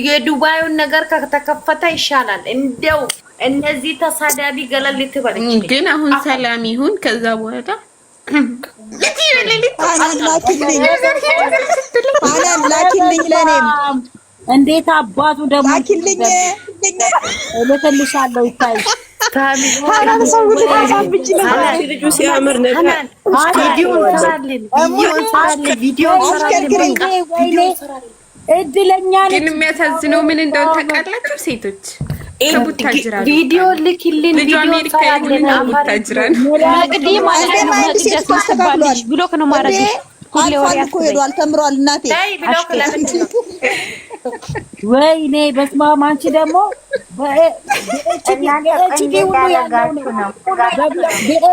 የዱባዩን ነገር ከተከፈተ ይሻላል። እንደው እነዚህ ተሳዳቢ ገለል ልትበልኝ ግን አሁን ሰላም ይሁን ከዛ በኋላ ላኪልኝ ለኔም እንዴት አባቱ ደግሞ ላኪልኝ እልክልሻለሁ ይታይ ልጁ ሲያምር ነበር። እድለኛ ግን የሚያሳዝነው ምን እንደሆነ ታውቃላችሁ? ሴቶች ከቡታጅራ ቪዲዮ ልክልን ቪዲዮ ሰራልን ቡታጅራ መቅዲ ማለት ነው። መቅዲ ተስተካክሏል። ብሎክ ነው ማረግ ሁሌ ወሬ ሄዷል። ተምሯል። እናቴ ወይኔ በስመ አብ። አንቺ ደግሞ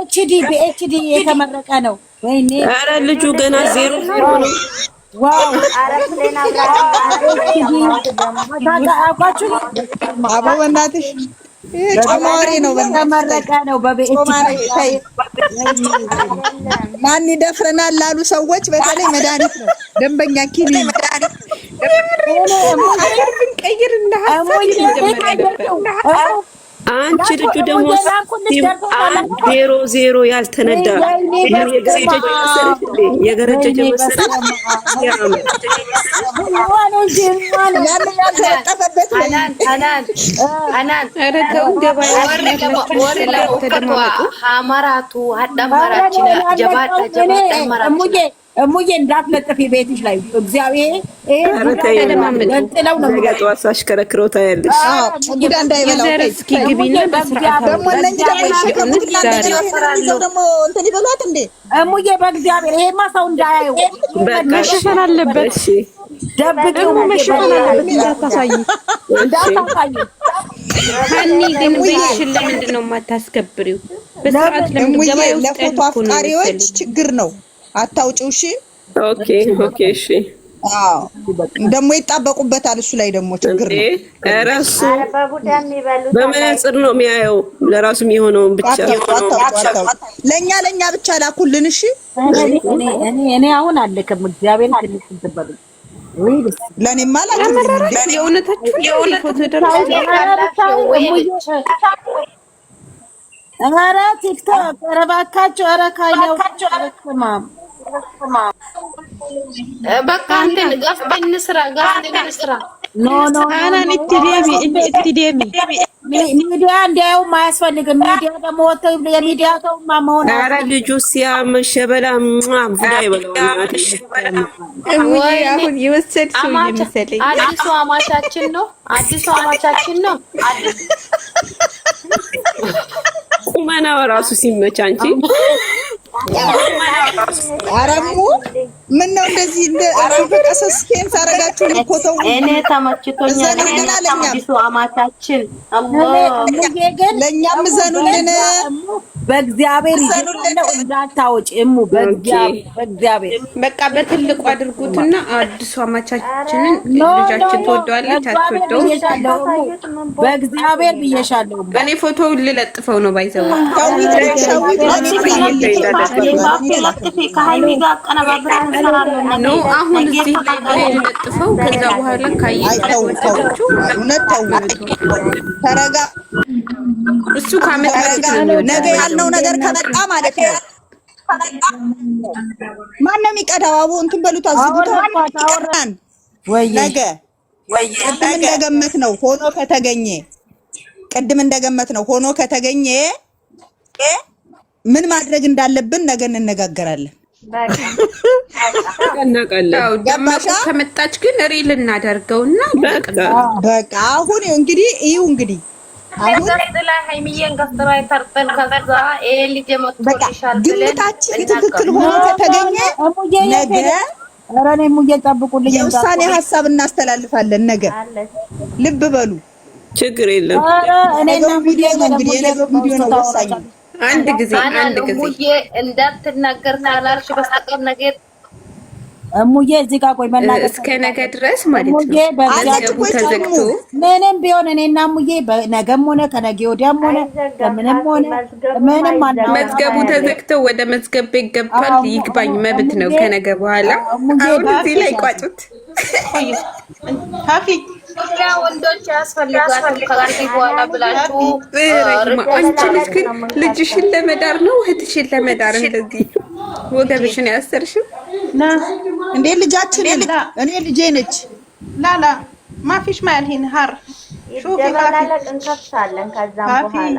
በኤችዲ የተመረቀ ነው። ወይኔ ኧረ ልጁ ገና 0 ነው። ዋው አቦ በእናትሽ ጨማሪ ነው። ተመረቀ ነው በኤችዲ። ማን ይደፍረናል ላሉ ሰዎች በተለይ መድኃኒት ነው። ደንበኛ ኪኒ መድኃኒት ቀይርና አንቺ ልጁ ደግሞ 0 ያልተነዳ የገረጀ መሰረት እሙዬ እንዳትለጥፊ ቤትሽ ላይ እግዚአብሔር ነው ጠዋት ሳሽከረክረው ታያለሽ። ጉዳ እንዳይበላው እስኪ ግቢና በስርዓት ደግሞ እነዚህ ደግሞ ይሸከሙትና ደግሞ እንትን ይበሏት እንዴ እሙዬ በእግዚአብሔር ይሄማ ሰው እንዳያየው መሸፈን አለበት። ደብቂው መሸፈን አለበት። እንዳታሳይ ሀኒ ግን ቤትሽን ለምንድን ነው የማታስከብሪው? በስርዓት ለምን ገበያ ውስጥ ለፎቶ አፍቃሪዎች ችግር ነው። አታውጪው። እሺ ኦኬ እሺ። አዎ ደግሞ ይጣበቁበታል። እሱ ላይ ደግሞ ችግር ነው። እራሱ በመነጽር ነው የሚያየው። ለራሱ የሚሆነውን ብቻ ለኛ ብቻ ላኩልን። እሺ እኔ አሁን አልልክም። እግዚአብሔር ትልቅ ትበሉ ለኔማ ላኩልን። የእውነታችሁ ፎቶ ደረሰ። ኧረ ቲክቶክ ኧረ እባካችሁ ኧረ ካየው በቃ እንትን ጋፍተን እንስራ ኖ ሚዲያ እንዲያውም አያስፈልግም። ሚዲያ ደግሞ ወጥተው የሚዲያ ሰው መሆን ኧረ ልጁ ሲያምር ሸበላ ቡዳ ይበላዋል። አሁን የወሰድሽው ይመስለኝ አዲሱ አማቻችን ነው። ቁመናው ራሱ ሲመች አንቺ አረሙ ምን ነው እንደዚህ እንደ አረፈቀሰስ ኬንስ አረጋችሁ ልኮተው እኔ ተመችቶኛል። አዲሱ አማቻችን ለኛም ዘኑልን በእግዚአብሔር ይዘኑልን እንዳታወጪ እሙ በእግዚአብሔር በቃ በትልቁ አድርጉትና አዲሱ አማቻችንን ልጃችን ትወደዋለች አትወደው? በእግዚአብሔር ብዬሻለሁ። እኔ ፎቶውን ልለጥፈው ነው ባይዘው ነው አሁን እዚህ ላይ ልለጥፈው። ከዛ በኋላ ካየችሁ ተረጋ። እሱ ካመጣ ነገ ያልነው ነገር ከመጣ ማለት ነው። ማን ነው የሚቀዳው? አቡ እንትን በሉት አዝጉት። ነገ ቅድም እንደገመት ነው ሆኖ ከተገኘ ምን ማድረግ እንዳለብን ነገ እንነጋገራለን። ደማቁ ከመጣች ግን ሪል እናደርገውና በቃ አሁን እንግዲህ ግምታችን ትክክል ሆኖ ከተገኘ ነገ የውሳኔ ሀሳብ እናስተላልፋለን። ነገ ልብ በሉ፣ ችግር የለም። የነገው ቪዲዮ ነው ወሳኝ። አንድ ጊዜ እንዳትናገር ካላልሽ በስተቀር ነገር እሙዬ እዚህ ጋር ቆይ መናገር እስከ ነገ ድረስ ማለት ነው። አላችሁ ወይ ተዘግቶ ምንም ቢሆን እኔና እሙዬ ነገም ሆነ ከነገ ወዲያም ሆነ ምንም ሆነ ምንም መዝገቡ ተዘግቶ ወደ መዝገብ ቤት ገብቷል። ይግባኝ መብት ነው። ከነገ በኋላ አሁን እዚህ ላይ ቋጩት። ፋፊ ወንዶች ያስፈልጋሉ ከጋር በኋላ ብላችሁ አንቺ ልጅ ግን ልጅሽን ለመዳር ነው እህትሽን ለመዳር እንደዚህ ወገብሽን ያሰርሽው እንዴ? ልጃችን እኔ ልጄ ነች። ላላ ማፊሽ ማልሂን ሀር ሹፊ ይደባላለቅ እንከፍታለን። ከዛም በኋላ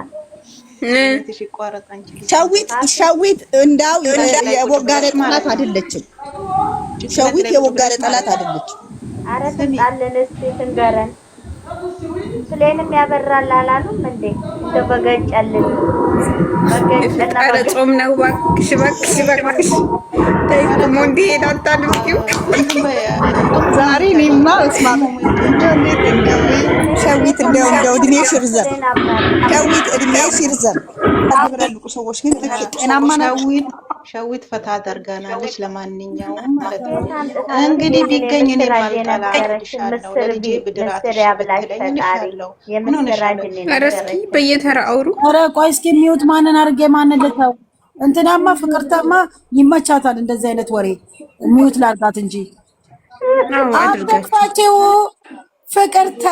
ሸዊት እንዳው የወጋረ ጠላት አይደለችም። ሸዊት የወጋረ ጠላት አይደለችም። አረ ትጣለን እስቲ ትንገረን። ስለንም ያበራል አላሉም እንዴ? እንደ በገጨልን በገጨና ጾም ነው። እባክሽ ደግሞ እንዲህ ሄዳታል ብትይው ዛሬ እኔማ እስማማ ሸዊት እንደው እድሜሽ ይርዘም። ሸዊት እድሜሽ ይርዘም። አብረልቁ ሰዎች ግን ጤናማ ናቸው። ሸዊት ፈታ አደርጋናለች። ለማንኛውም ማለት ነው እንግዲህ ቢገኝ እኔ ማልቀላቅልሻለሁ ለልጄ ብድራት ያብላሽታለሁ። ምን ሆነሻለሁ? ኧረ እስኪ በየተራ አውሩ። ኧረ ቆይ እስኪ ሚውት ማንን አድርጌ ማንን ልተው? እንትናማ ፍቅርተማ ይመቻታል እንደዚህ አይነት ወሬ። ሚውት ላርጋት እንጂ አድርጋችሁ ፍቅርተ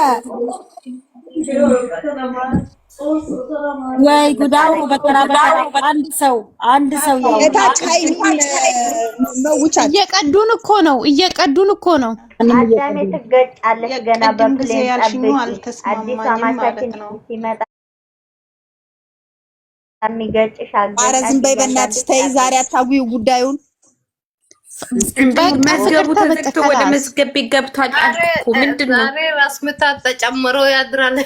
ወይ ጉዳው በተራ አንድ ሰው የታች ኃይል መውቻት እየቀዱን እኮ ነው። አዳሜ ትገጫለሽ ገና በፕሌን ያልሽኝ አዲስ አልተስማማኝም አማቻችን ማለት ነው። ሲመጣ የሚገጭሽ ኧረ ዝም በይ በእናትሽ ተይ። ዛሬ አታውቂው ጉዳዩን። መዝገቡ ተዘግቶ ወደ መዝገብ ገብቷል አልኩ። ምንድን ነው ዛሬ ራስ ምታት ተጨምሮ ያድራል።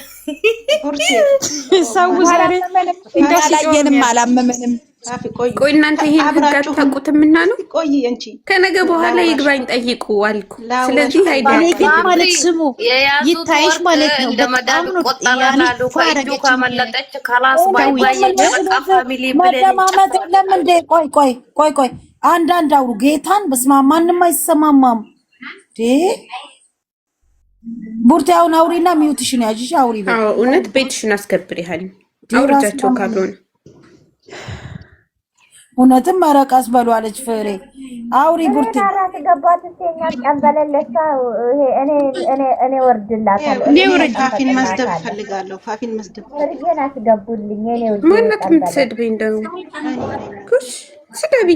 ሰው ዛሬ እንዳላየንም አላመመንም። ቆይ እናንተ ይሄን ህግ አታውቁትምና ነው። ቆይ አንቺ ከነገ በኋላ ይግባኝ ጠይቁ አልኩ። ስለዚህ ግን ማለት ስሙ ይታይሽ ማለት ነው። በጣም ነው ቆጣራሉ ከእጁ ከመለጠች ካላስ ባይ ባይ የጨረቃ ፋሚሊ ብለን መደማመጥ የለም እንዴ? ቆይ አንዳንድ አውሩ ጌታን በስማ ማንም አይሰማማም ዴ ቡርታውን አውሪና ሚውትሽን ያጂሽ አውሪ። አዎ እውነት ቤትሽን አስከብር ያህል አውርጃቸው ካልሆነ እውነትም መረቃስ በሉ አለች ፍሬ አውሪ ቡርቲ ራስ ገባት ሲኛ ቀንበለለቻ እኔ ወርድላታለሁ። እኔ ፋፊን መስደብ ፈልጋለሁ። ፋፊን መስደብ ወርጌን አስገቡልኝ። እኔ ማንነት የምትሰድበኝ እንደው ኩሽ ስደቢ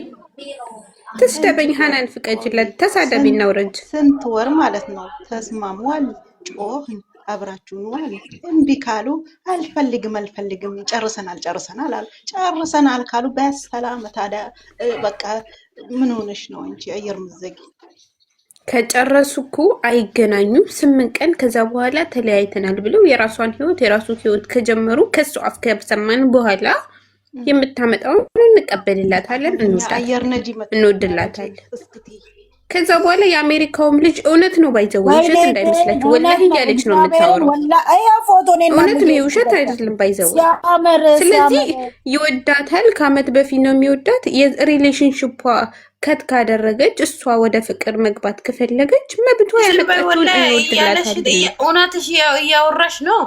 ተስደበኝ ሀናን ፍቀጅለት ተሳደቢ እናውረጅ። ስንት ወር ማለት ነው ተስማሙዋል። ጮህን አብራችሁ ነው አለ። እምቢ ካሉ አልፈልግም ጨርሰናል ካሉ በሰላም ታዲያ በቃ ምን ሆነሽ ነው እንጂ አየር ምዘጊ ከጨረሱ እኮ አይገናኙም። 8 ቀን ከዛ በኋላ ተለያይተናል ብለው የራሱ ህይወት ከጀመሩ ከሱ አፍ ከሰማን በኋላ የምታመጣውን እንቀበልላታለን፣ እንወድላታለን። ከዛ በኋላ የአሜሪካውም ልጅ እውነት ነው ባይዘው ውሸት እንዳይመስላችሁ ወላሂ እያለች ነው የምታወራው። እውነት ነው ውሸት አይደለም ባይዘው። ስለዚህ ይወዳታል። ከአመት በፊት ነው የሚወዳት። የሪሌሽንሺፕ ከት ካደረገች እሷ ወደ ፍቅር መግባት ከፈለገች መብቷ ያመጣችውን እንወድላታለን። እውነትሽ እያወራሽ ነው።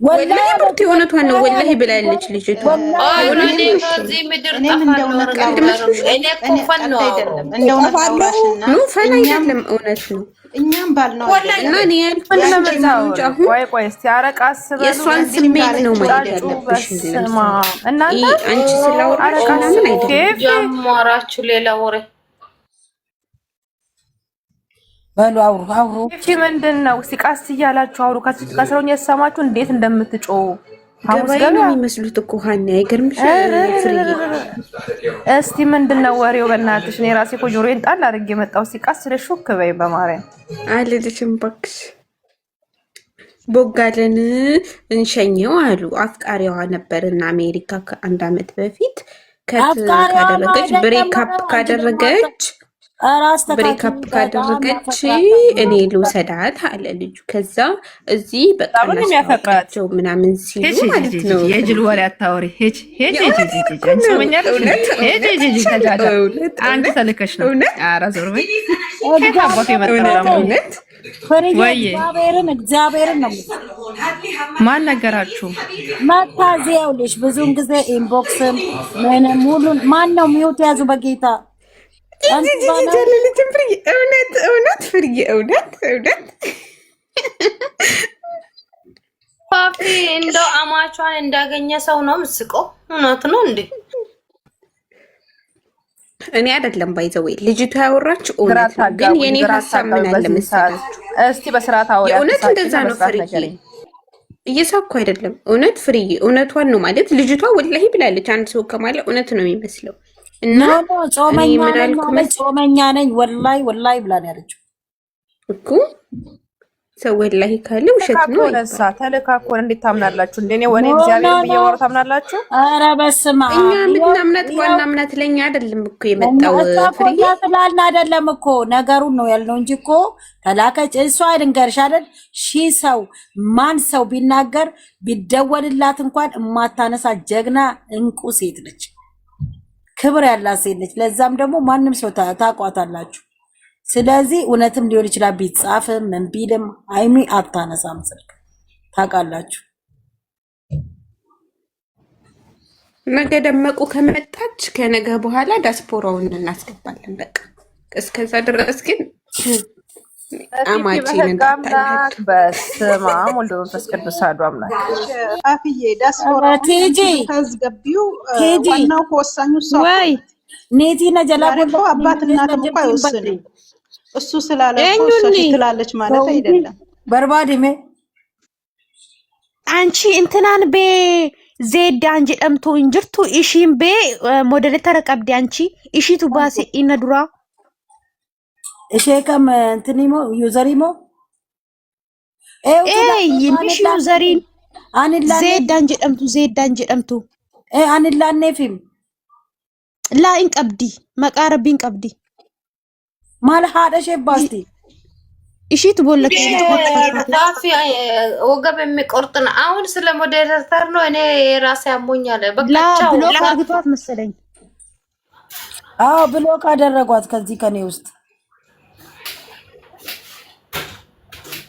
ወላሂ ቡርቴ እውነቷን ነው ወላሂ ብላለች ልጅቷ። እኔ በዚህ ምድር ፈን አይደለም እውነት ነው። እኛም ባልነው እና እኔ ያልኩት የእሷን ስሜት ነው ማለት ያለብሽ። አንቺ ስላወራሽ ምናምን አይደለም ጀመራችሁ ሌላ ወሬ በሉ አውሩ። እቺ ምንድነው? ሲቃስ እያላችሁ አውሩ። ከሰውኛ የሰማችሁ እንዴት እንደምትጮው ገበያ ነው የሚመስሉት እኮ ሀኒ አይገርምሽ? እስቲ ምንድነው ወሬው? በእናትሽ እኔ ራሴ እኮ ጆሮዬን ጣል አድርጌ መጣሁ። ሲቃስ ስለሹክ በይ በማርያም አልልሽም እባክሽ። ቦጋለን እንሸኘው አሉ። አፍቃሪዋ ነበርና አሜሪካ ከ1 አመት በፊት ካደረገች ብሬክአፕ ካደረገች ብሬክአፕ ካደረገች እኔ ልውሰዳት አለ ልጁ። ከዛ እዚህ በቃ እናስታውቃቸው ምናምን ሲሉ ማለት ነው። የጅል ወሬ አታወሪ። አንቺ ተልከሽ ነው። ኧረ ዞር በይ። ከታቦት የመጣው እግዚአብሔርን ነው። ማን ነገራችሁ? መታዚያውልሽ ብዙን ጊዜ ኢንቦክስም ምንም ሁሉን ማን ነው ሚውት ያዙ በጌታ እውነት ፍርዬ እውነት ፓፒ እንደው አማቿን እንዳገኘ ሰው ነው ምስቀው። እውነት ነው እንዴ? እኔ አይደለም ባይዘወይ ልጅቷ ያወራችው እውነት ነው። ግን የኔ ሀሳብ ምን አለ መሰላችሁ? እስቲ በስርዓት አውሪ። እውነት እንደዛ ነው ፍርዬ፣ እየሳኩ አይደለም። እውነት ፍርዬ እውነቷን ነው ማለት ልጅቷ ወላሂ ብላለች። አንድ ሰው ከማለ እውነት ነው የሚመስለው። እና ጾመኛ ነኝ ወላሂ ብላ ነው ያለችው እኮ። ሰው ወላሂ ካለ ውሸት ነው። ተልካኮን እንዴት ታምናላችሁ? እንደኔ ወኔ እግዚአብሔር ብየወራ ታምናላችሁ? ኧረ በስመ አብ። እኛ ምናምናት ዋናምናት ለኛ አይደለም እኮ የመጣው ፍርዬ ስላልን አይደለም እኮ ነገሩን ነው ያልነው እንጂ እኮ ተላከች። እሷ አይደንገርሽ አይደል? ሺህ ሰው ማን ሰው ቢናገር ቢደወልላት እንኳን እማታነሳ ጀግና እንቁ ሴት ነች። ክብር ያላት ሴት ነች። ለዛም ደግሞ ማንም ሰው ታቋታላችሁ። ስለዚህ እውነትም ሊሆን ይችላል ቢጻፍም ምን ቢልም አይሚ አታነሳም ስልክ ታውቃላችሁ። ነገ ደመቁ ከመጣች ከነገ በኋላ ዳስፖራውን እናስገባለን። በቃ እስከዛ ድረስ ግን አማቼ ነጋምናት በስመ አብ ወወልድ ወመንፈስ ቅዱስ አሐዱ አምላክ። አፍዬ ዳስፖራ ቲጂ ታዝገቢው ዋናው ወሳኙ ሰው ወይ ኔቲ ነጀላ ቦሎ አባት እናት እንኳን አይወስንም። እሱ ስላለ እሱ ትላለች ማለት አይደለም። በርባዲሜ አንቺ እንትናን ቤ ዜድ አንጂ ደምቶ እንጅርቱ ኢሺን ቤ ሞዴል ተረቀብዲ አንቺ ኢሺቱ ባሴ ኢነዱራ እሺከም እንትኒሞ ዩዘሪሞ ይምሽ ዩዘሪን ዜድ አንጂ ደምቱ አንላኔ ፊም ላኢን ቀብዲ መቃረቢን ቀብዲ ማለ ሀደሽ ባስቲ እሺት ቦለክ ዳፊ ወገብ የሚቆርጥ ነው። አሁን ስለ ሞዴሬተር ነው። እኔ ራሴ ያሞኛል። በቃቸው ብሎክ አድርጓት መሰለኝ። አዎ ብሎክ አደረጓት ከዚህ ከኔ ውስጥ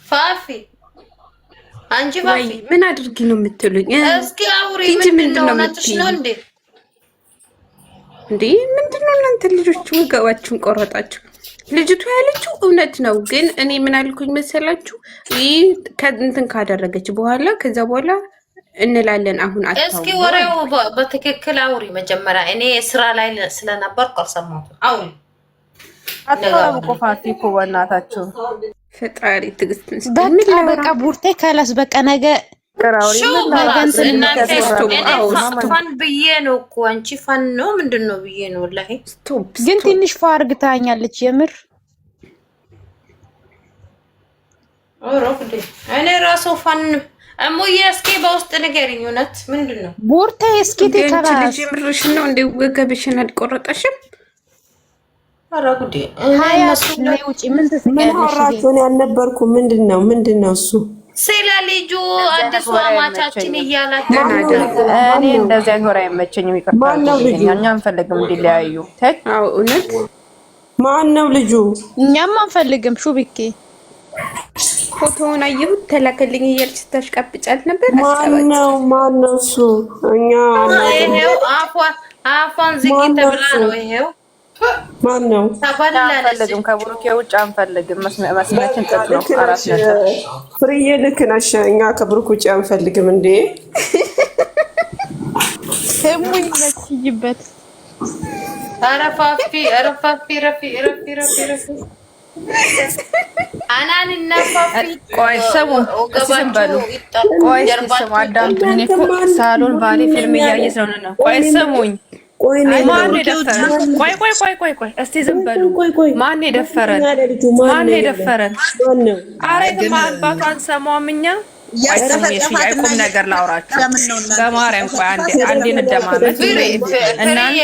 ፋፊ አንቺ ፋፊ ምን አድርጊ ነው የምትሉኝ? እስኪ አውሪ። ምንድነው ነጥሽ ነው እንዴ? ምንድነው እናንተ ልጆች ወገባችሁን ቆረጣችሁ? ልጅቷ ያለችው እውነት ነው። ግን እኔ ምን አልኩኝ መሰላችሁ? ከእንትን ካደረገች በኋላ ከዛ በኋላ እንላለን። አሁን አታው እስኪ ወሬው በትክክል አውሪ መጀመሪያ። እኔ ስራ ላይ ስለነበርኩ አልሰማሁትም። አውሪ አትወራው ቆፋቲ እኮ በእናታችሁ ፈጣሪ ትግስትን በቃ ቡርቴ ካላስ በቃ ነገ ፋን ብዬ ነው እኮ አንቺ ፋን ነው ምንድነው ብዬ ነው ወላሂ። ግን ትንሽ ፋርግታኛለች የምር። እኔ ራሱ ፋን እሙዬ እስኪ በውስጥ ንገሪኝ። እውነት ምንድነው ቡርቴ? እስኪ ተከራስ የምርሽ ነው እንደ ወገብሽን አልቆረጠሽም? ኧረ ጉዴ ሀያሱ ላይ ውጪ ምን ትስቀያለሽ? እኔ አልነበርኩም። ምንድነው እሱ ስለ ልጁ አዲሱ አማቻችን እያላችሁ እኔ እንደዚያ ጎራ አይመቸኝም። ይቀርታል። እኛ አንፈልግም እንዲለያዩ። አዎ እውነት ማን ነው ልጁ? እኛም አንፈልግም። ሹብኬ ፎቶውን አየሁት ተላከልኝ እያልሽ ስታሽቃብጫል ነበር። ማን ነው እሱ? እኛ ይሄው አፏን ዝጊ ተብላ ነው ይሄው ማን ነው? አንፈልግም። ከብሩኬ ውጭ አንፈልግም። መስመራችን ጥጥ ነው። አራት ነጥብ ፍርዬ ልክ ነሽ። እኛ ከብሩክ ውጭ አንፈልግም። እንዴ ሰሙኝ መችይበት አረፋፊ ረፊ አናንና ፋፊ ቆይ ሰሙ እስም በሉ ቆይ ስሙ አዳምጡ። እኔ እኮ ሳሎን ባሌ ፊልም እያየ ስለሆነ ነው። ቆይ ስሙኝ። ማን የደፈረን? ቆይ እስቲ ዝም በሉ። ማን የደፈረን? አሬት አባቷን ሰማም እኛ አይቁም ነገር ላውራችሁ በማርያም። ቆይ አንዴ እንደማመጥ እናንተ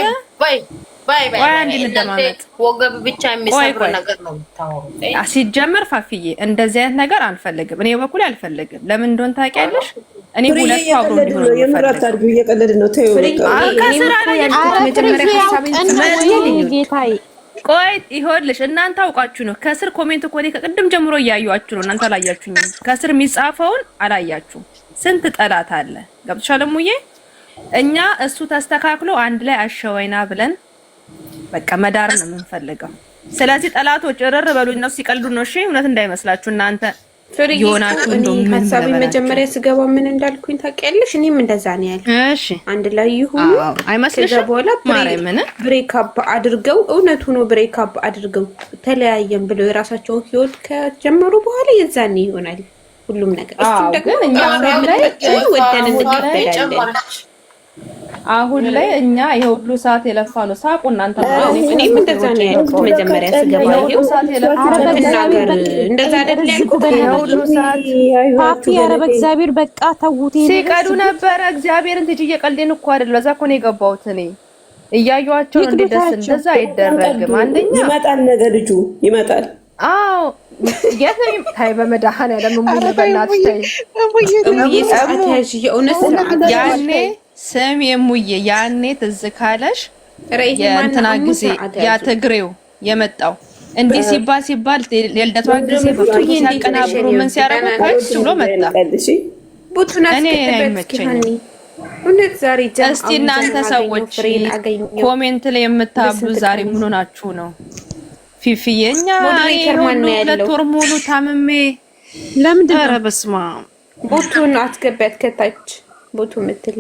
ባይ ባይ አንድ እንደማመጥ ወገብ ብቻ የሚሰብር ነገር ነው የምታወሩት። ሲጀመር ፋፍዬ እንደዚህ አይነት ነገር አንፈልግም። እኔ በኩል አልፈልግም። ለምን እንደሆነ ታውቂያለሽ? እኔ ሁለት አብሮ እንዲሆን ነው የምራት አድርጉ። እየቀለድ ነው ተይው። ከስራ ላይ መጀመሪያ ሐሳቤን ጌታዬ ቆይ ይኸውልሽ፣ እናንተ አውቃችሁ ነው ከስር ኮሜንት እኮ እኔ ከቅድም ጀምሮ እያዩአችሁ ነው። እናንተ አላያችሁኝም። ከስር የሚጻፈውን አላያችሁም። ስንት ጠላት አለ። ገብቶሻል ሙዬ? እኛ እሱ ተስተካክሎ አንድ ላይ አሸወይና ብለን በቃ መዳር ነው የምንፈልገው። ስለዚህ ጠላቶች እረር በሉ። እነሱ ሲቀልዱ ነው። እሺ እውነት እንዳይመስላችሁ እናንተ ይሆናችሁ እንደምን ሐሳቤን መጀመሪያ ስገባ ምን እንዳልኩኝ ታውቂያለሽ? እኔም እንደዛ ነው ያልኩት። እሺ አንድ ላይ ይሁኑ አይመስልሽም? በኋላ ብሬክ አፕ አድርገው እውነቱ ነው ብሬክ አፕ አድርገው ተለያየን ብለው የራሳቸውን ህይወት ከጀመሩ በኋላ የዛኔ ይሆናል ሁሉም ነገር። እሱ ደግሞ እኛ ወደን እንቀበላለን። አሁን ላይ እኛ የሁሉ ሰዓት የለፋ ነው ሳቁ። እናንተ እኔም እንደዛ ነው ያልኩት መጀመሪያ ስገባ። ይሄው ሰዓት የለፋ ነገር እንደዛ አይደል ያልኩት። የሁሉ ሰዓት ፓፒ ኧረ በእግዚአብሔር በቃ ተውት። ሲቀዱ ነበረ። እግዚአብሔርን ትጂ እየቀልዴን እኮ አይደል። ለዛ እኮ ነው የገባሁት እኔ እያዩዋቸው እንደ ደስ እንደዛ አይደረግም። አንደኛ ይመጣል ነገ ልጁ ይመጣል። አዎ የት ነው ታይ በመድኃኒዓለም ሙሉ በእናትሽ ታይ እሙዬ ሰዓት ያዥ የእውነት ያኔ ስም የሙዬ ያኔ ትዝ ካለሽ የእንትና ጊዜ ያ ትግሬው የመጣው እንዲህ ሲባል የልደቷን ጊዜ ፎቶ ሲያቀናብሩ ምን ሲያረጋጋች ብሎ መጣ። እኔ አይመቸኝም። እውነት ዛሬ እስቲ እናንተ ሰዎች ኮሜንት ላይ የምታብሉ ዛሬ ምን ሆናችሁ ነው? ፊፊዬ እኛ ሁለት ወር ሙሉ ታምሜ ለምንድን ነው? ኧረ በስመ አብ ቦቱን አትገቢያት ከታች ቦቱ የምትል